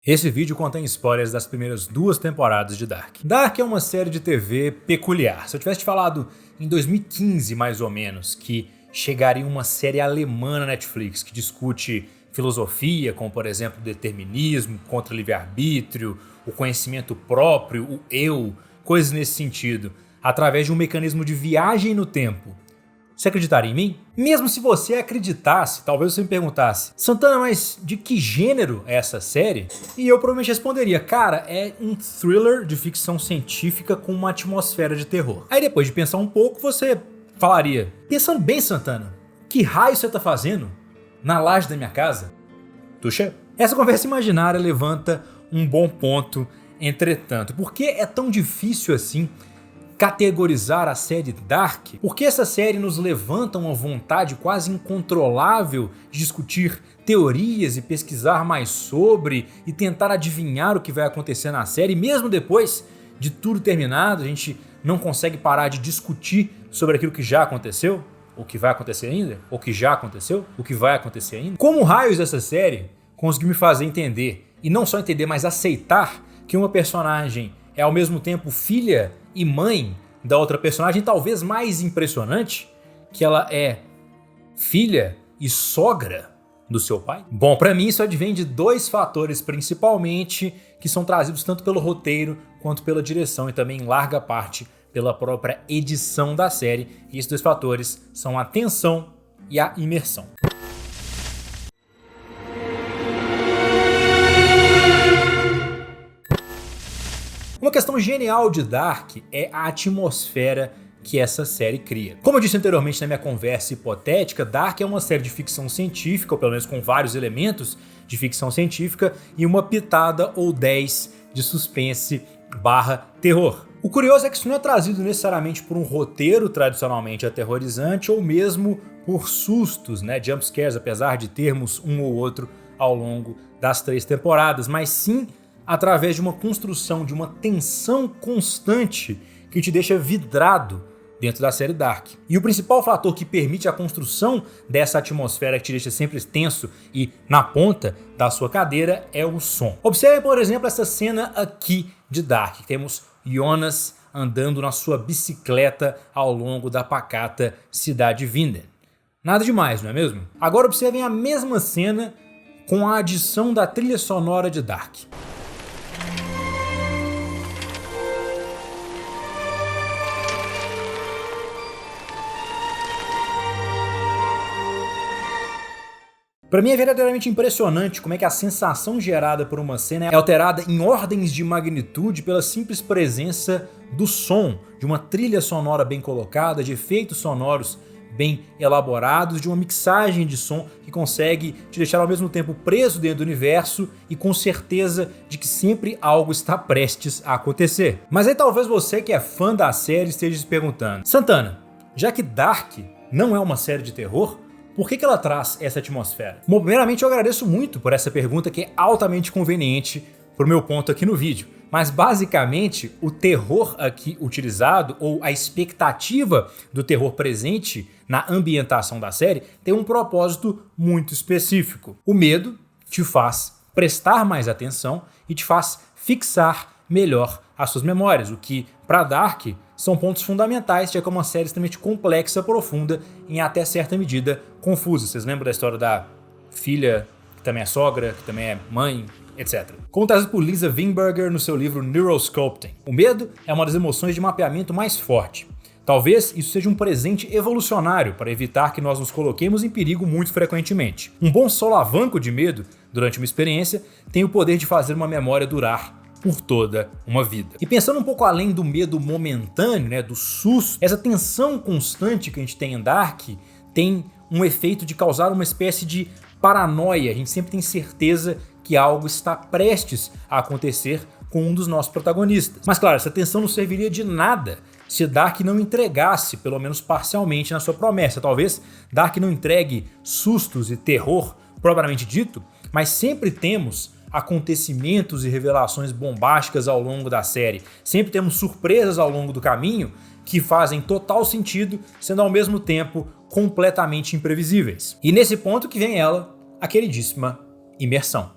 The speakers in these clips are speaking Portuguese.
Esse vídeo contém spoilers das primeiras 2 temporadas de Dark. Dark é uma série de TV peculiar. Se eu tivesse te falado em 2015, mais ou menos, que chegaria uma série alemã na Netflix que discute filosofia, como por exemplo determinismo, contra livre-arbítrio, o conhecimento próprio, o eu, coisas nesse sentido, através de um mecanismo de viagem no tempo, você acreditaria em mim? Mesmo se você acreditasse, talvez você me perguntasse: Santana, mas de que gênero é essa série? E eu provavelmente responderia: cara, é um thriller de ficção científica com uma atmosfera de terror. Aí depois de pensar um pouco, você falaria: pensando bem, Santana, que raio você tá fazendo na laje da minha casa? Tuxa? Essa conversa imaginária levanta um bom ponto, entretanto. Por que é tão difícil assim categorizar a série Dark? Porque essa série nos levanta uma vontade quase incontrolável de discutir teorias e pesquisar mais sobre e tentar adivinhar o que vai acontecer na série. Mesmo depois de tudo terminado, a gente não consegue parar de discutir sobre aquilo que já aconteceu, o que vai acontecer ainda, o que já aconteceu, o que vai acontecer ainda. Como raios essa série conseguiu me fazer entender, e não só entender, mas aceitar que uma personagem é ao mesmo tempo filha e mãe da outra personagem, talvez mais impressionante, que ela é filha e sogra do seu pai? Bom, pra mim isso advém de 2 fatores principalmente, que são trazidos tanto pelo roteiro quanto pela direção e também em larga parte pela própria edição da série, e esses 2 fatores são a tensão e a imersão. Uma questão genial de Dark é a atmosfera que essa série cria. Como eu disse anteriormente na minha conversa hipotética, Dark é uma série de ficção científica, ou pelo menos com vários elementos de ficção científica, e uma pitada ou 10 de suspense / terror. O curioso é que isso não é trazido necessariamente por um roteiro tradicionalmente aterrorizante ou mesmo por sustos, jump scares, apesar de termos um ou outro ao longo das 3 temporadas, mas sim através de uma construção, de uma tensão constante que te deixa vidrado dentro da série Dark. E o principal fator que permite a construção dessa atmosfera que te deixa sempre tenso e na ponta da sua cadeira é o som. Observe, por exemplo, essa cena aqui de Dark. Temos Jonas andando na sua bicicleta ao longo da pacata cidade Vinden. Nada demais, não é mesmo? Agora observem a mesma cena com a adição da trilha sonora de Dark. Pra mim é verdadeiramente impressionante como é que a sensação gerada por uma cena é alterada em ordens de magnitude pela simples presença do som, de uma trilha sonora bem colocada, de efeitos sonoros bem elaborados, de uma mixagem de som que consegue te deixar ao mesmo tempo preso dentro do universo e com certeza de que sempre algo está prestes a acontecer. Mas aí talvez você que é fã da série esteja se perguntando: Santana, já que Dark não é uma série de terror, por que ela traz essa atmosfera? Bom, primeiramente eu agradeço muito por essa pergunta que é altamente conveniente para o meu ponto aqui no vídeo. Mas basicamente o terror aqui utilizado, ou a expectativa do terror presente na ambientação da série, tem um propósito muito específico. O medo te faz prestar mais atenção e te faz fixar melhor as suas memórias, o que para Dark são pontos fundamentais, já que é uma série extremamente complexa, profunda e em até certa medida confusa. Vocês lembram da história da filha, que também é sogra, que também é mãe, etc. Como trazido por Lisa Weinberger no seu livro Neurosculpting. O medo é uma das emoções de mapeamento mais forte. Talvez isso seja um presente evolucionário para evitar que nós nos coloquemos em perigo muito frequentemente. Um bom solavanco de medo durante uma experiência tem o poder de fazer uma memória durar por toda uma vida. E pensando um pouco além do medo momentâneo, do susto, essa tensão constante que a gente tem em Dark tem um efeito de causar uma espécie de paranoia. A gente sempre tem certeza que algo está prestes a acontecer com um dos nossos protagonistas. Mas claro, essa tensão não serviria de nada se Dark não entregasse, pelo menos parcialmente, na sua promessa. Talvez Dark não entregue sustos e terror propriamente dito, mas sempre temos acontecimentos e revelações bombásticas ao longo da série. Sempre temos surpresas ao longo do caminho que fazem total sentido, sendo ao mesmo tempo completamente imprevisíveis. E nesse ponto que vem ela, a queridíssima imersão.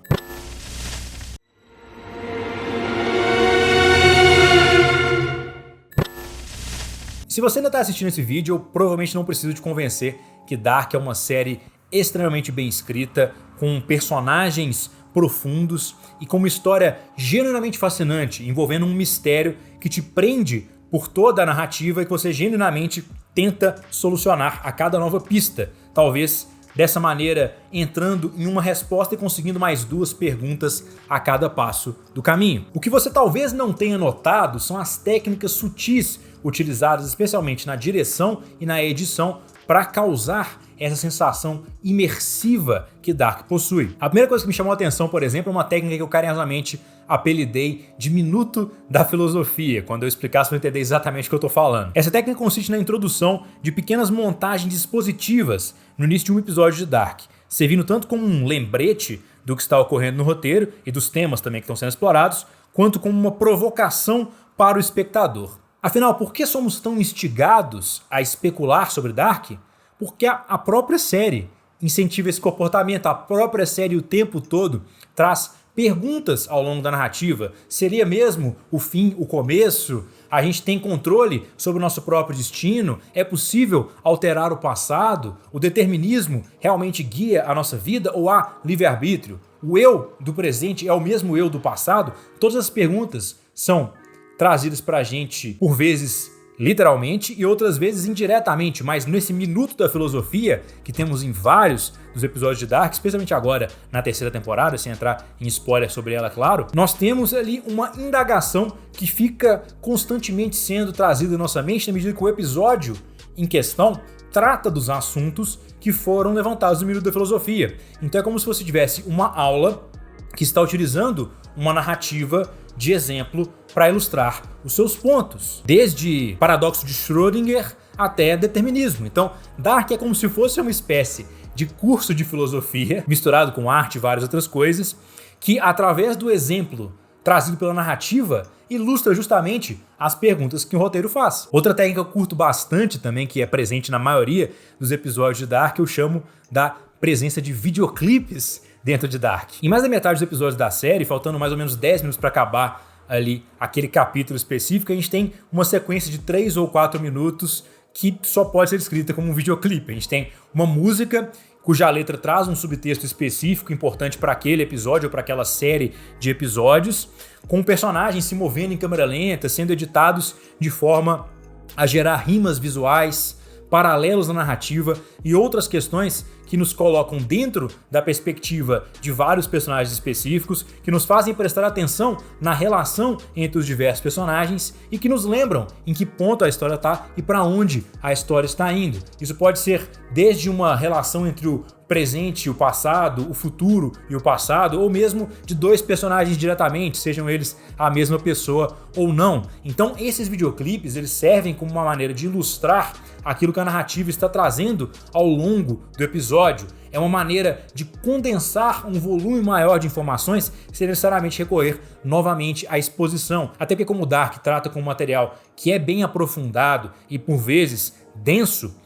Se você ainda está assistindo esse vídeo, eu provavelmente não preciso te convencer que Dark é uma série extremamente bem escrita, com personagens profundos e com uma história genuinamente fascinante, envolvendo um mistério que te prende por toda a narrativa e que você genuinamente tenta solucionar a cada nova pista. Talvez dessa maneira entrando em uma resposta e conseguindo mais 2 perguntas a cada passo do caminho. O que você talvez não tenha notado são as técnicas sutis utilizadas especialmente na direção e na edição para causar essa sensação imersiva que Dark possui. A primeira coisa que me chamou a atenção, por exemplo, é uma técnica que eu carinhosamente apelidei de Minuto da Filosofia, quando eu explicar, você vai entender exatamente o que eu estou falando. Essa técnica consiste na introdução de pequenas montagens dispositivas no início de um episódio de Dark, servindo tanto como um lembrete do que está ocorrendo no roteiro e dos temas também que estão sendo explorados, quanto como uma provocação para o espectador. Afinal, por que somos tão instigados a especular sobre Dark? Porque a própria série incentiva esse comportamento, a própria série o tempo todo traz perguntas ao longo da narrativa. Seria mesmo o fim, o começo? A gente tem controle sobre o nosso próprio destino? É possível alterar o passado? O determinismo realmente guia a nossa vida ou há livre-arbítrio? O eu do presente é o mesmo eu do passado? Todas as perguntas são trazidas pra gente, por vezes literalmente e outras vezes indiretamente, mas nesse Minuto da Filosofia que temos em vários dos episódios de Dark, especialmente agora na 3ª temporada, sem entrar em spoiler sobre ela, claro, nós temos ali uma indagação que fica constantemente sendo trazida em nossa mente na medida que o episódio em questão trata dos assuntos que foram levantados no Minuto da Filosofia. Então é como se você tivesse uma aula que está utilizando uma narrativa de exemplo para ilustrar os seus pontos, desde paradoxo de Schrödinger até determinismo. Então, Dark é como se fosse uma espécie de curso de filosofia, misturado com arte e várias outras coisas, que através do exemplo trazido pela narrativa, ilustra justamente as perguntas que o roteiro faz. Outra técnica que eu curto bastante também, que é presente na maioria dos episódios de Dark, eu chamo da presença de videoclipes dentro de Dark. Em mais da metade dos episódios da série, faltando mais ou menos 10 minutos para acabar ali aquele capítulo específico, a gente tem uma sequência de 3 ou 4 minutos que só pode ser descrita como um videoclipe. A gente tem uma música cuja letra traz um subtexto específico importante para aquele episódio ou para aquela série de episódios, com personagens se movendo em câmera lenta, sendo editados de forma a gerar rimas visuais, paralelos na narrativa e outras questões que nos colocam dentro da perspectiva de vários personagens específicos, que nos fazem prestar atenção na relação entre os diversos personagens e que nos lembram em que ponto a história está e para onde a história está indo. Isso pode ser desde uma relação entre o presente e o passado, o futuro e o passado, ou mesmo de 2 personagens diretamente, sejam eles a mesma pessoa ou não. Então esses videoclipes eles servem como uma maneira de ilustrar aquilo que a narrativa está trazendo ao longo do episódio. É uma maneira de condensar um volume maior de informações sem necessariamente recorrer novamente à exposição. Até porque como o Dark trata com um material que é bem aprofundado e por vezes denso,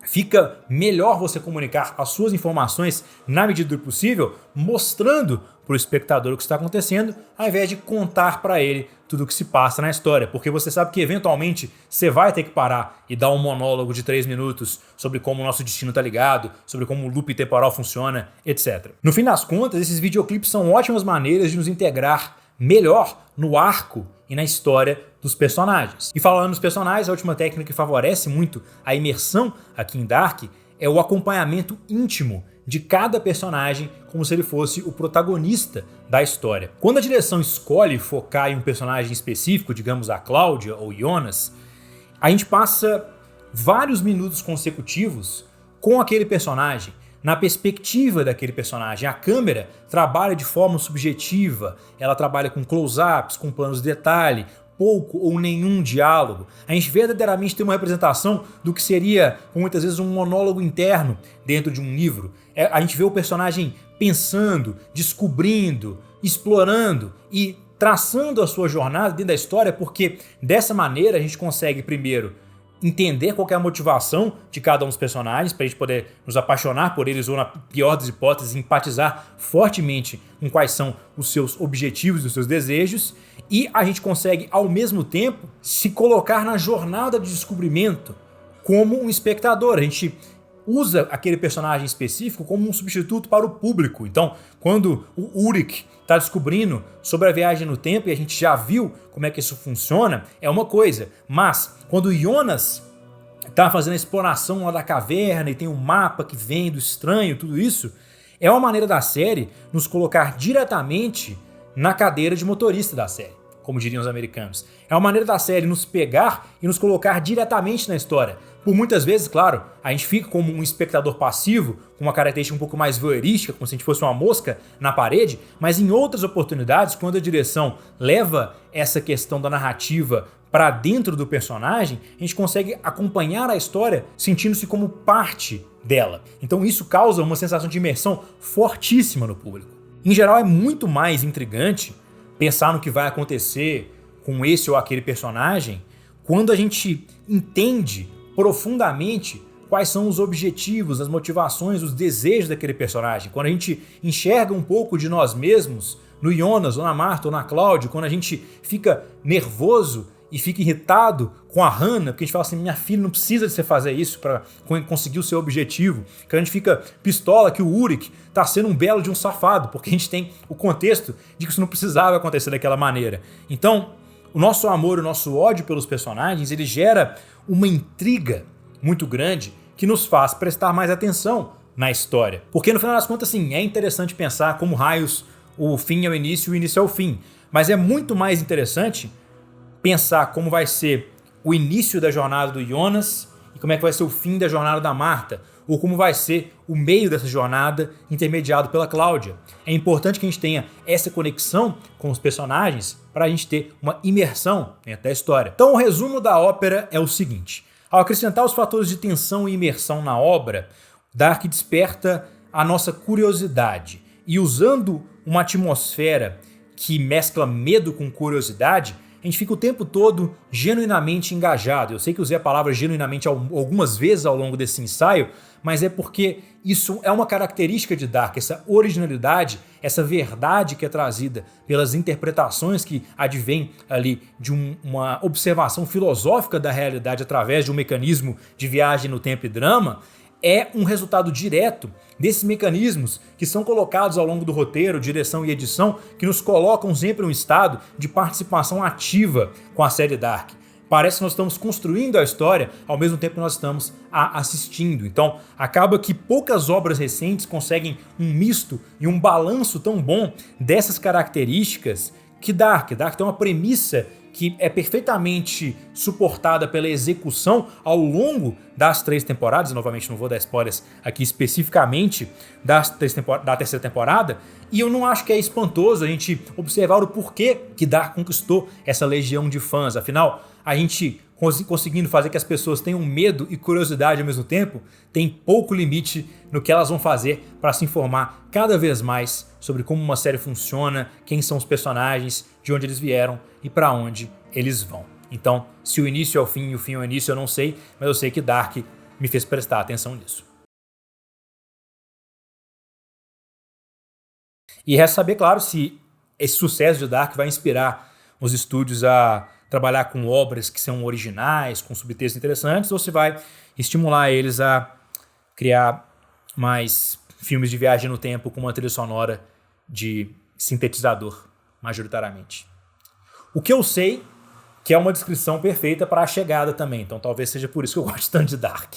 fica melhor você comunicar as suas informações na medida do possível, mostrando para o espectador o que está acontecendo, ao invés de contar para ele tudo o que se passa na história, porque você sabe que eventualmente você vai ter que parar e dar um monólogo de 3 minutos sobre como o nosso destino está ligado, sobre como o loop temporal funciona, etc. No fim das contas, esses videoclipes são ótimas maneiras de nos integrar melhor no arco e na história dos personagens. E falando nos personagens, a última técnica que favorece muito a imersão aqui em Dark é o acompanhamento íntimo de cada personagem como se ele fosse o protagonista da história. Quando a direção escolhe focar em um personagem específico, digamos a Cláudia ou Jonas, a gente passa vários minutos consecutivos com aquele personagem, na perspectiva daquele personagem. A câmera trabalha de forma subjetiva, ela trabalha com close-ups, com planos de detalhe, pouco ou nenhum diálogo. A gente verdadeiramente tem uma representação do que seria muitas vezes um monólogo interno dentro de um livro. A gente vê o personagem pensando, descobrindo, explorando e traçando a sua jornada dentro da história, porque dessa maneira a gente consegue primeiro entender qual que é a motivação de cada um dos personagens, para a gente poder nos apaixonar por eles ou, na pior das hipóteses, empatizar fortemente com quais são os seus objetivos e os seus desejos, e a gente consegue, ao mesmo tempo, se colocar na jornada de descobrimento como um espectador. A gente usa aquele personagem específico como um substituto para o público. Então, quando o Ulrich está descobrindo sobre a viagem no tempo e a gente já viu como é que isso funciona, é uma coisa. Mas quando o Jonas está fazendo a exploração lá da caverna e tem um mapa que vem do estranho, tudo isso, é uma maneira da série nos colocar diretamente na cadeira de motorista da série, como diriam os americanos. É uma maneira da série nos pegar e nos colocar diretamente na história. Por muitas vezes, claro, a gente fica como um espectador passivo, com uma característica um pouco mais voyeurística, como se a gente fosse uma mosca na parede, mas em outras oportunidades, quando a direção leva essa questão da narrativa para dentro do personagem, a gente consegue acompanhar a história sentindo-se como parte dela. Então isso causa uma sensação de imersão fortíssima no público. Em geral, é muito mais intrigante pensar no que vai acontecer com esse ou aquele personagem quando a gente entende profundamente quais são os objetivos, as motivações, os desejos daquele personagem. Quando a gente enxerga um pouco de nós mesmos no Jonas, ou na Marta, ou na Cláudia, quando a gente fica nervoso e fica irritado com a Hannah, porque a gente fala assim, minha filha não precisa de você fazer isso para conseguir o seu objetivo. Que a gente fica pistola que o Ulrich tá sendo um belo de um safado, porque a gente tem o contexto de que isso não precisava acontecer daquela maneira. Então, o nosso amor, o nosso ódio pelos personagens, ele gera uma intriga muito grande que nos faz prestar mais atenção na história. Porque no final das contas, sim, é interessante pensar como raios o fim é o início e o início é o fim. Mas é muito mais interessante pensar como vai ser o início da jornada do Jonas e como é que vai ser o fim da jornada da Marta, ou como vai ser o meio dessa jornada intermediado pela Cláudia. É importante que a gente tenha essa conexão com os personagens para a gente ter uma imersão dentro da história. Então o resumo da ópera é o seguinte: ao acrescentar os fatores de tensão e imersão na obra, Dark desperta a nossa curiosidade e, usando uma atmosfera que mescla medo com curiosidade, a gente fica o tempo todo genuinamente engajado. Eu sei que usei a palavra genuinamente algumas vezes ao longo desse ensaio, mas é porque isso é uma característica de Dark, essa originalidade, essa verdade que é trazida pelas interpretações que advêm ali de uma observação filosófica da realidade através de um mecanismo de viagem no tempo e drama, é um resultado direto desses mecanismos que são colocados ao longo do roteiro, direção e edição, que nos colocam sempre em um estado de participação ativa com a série Dark. Parece que nós estamos construindo a história ao mesmo tempo que nós estamos assistindo. Então, acaba que poucas obras recentes conseguem um misto e um balanço tão bom dessas características que Dark tem uma premissa que é perfeitamente suportada pela execução ao longo das 3 temporadas. Novamente, não vou dar spoilers aqui especificamente da terceira temporada. E eu não acho que é espantoso a gente observar o porquê que Dark conquistou essa legião de fãs. Afinal, a gente conseguindo fazer que as pessoas tenham medo e curiosidade ao mesmo tempo, tem pouco limite no que elas vão fazer para se informar cada vez mais sobre como uma série funciona, quem são os personagens, de onde eles vieram e para onde eles vão. Então, se o início é o fim e o fim é o início, eu não sei, mas eu sei que Dark me fez prestar atenção nisso. E resta saber, claro, se esse sucesso de Dark vai inspirar os estúdios a trabalhar com obras que são originais, com subtextos interessantes, ou se vai estimular eles a criar mais filmes de viagem no tempo com uma trilha sonora de sintetizador, majoritariamente. O que eu sei que é uma descrição perfeita para a chegada também, então talvez seja por isso que eu gosto tanto de Dark.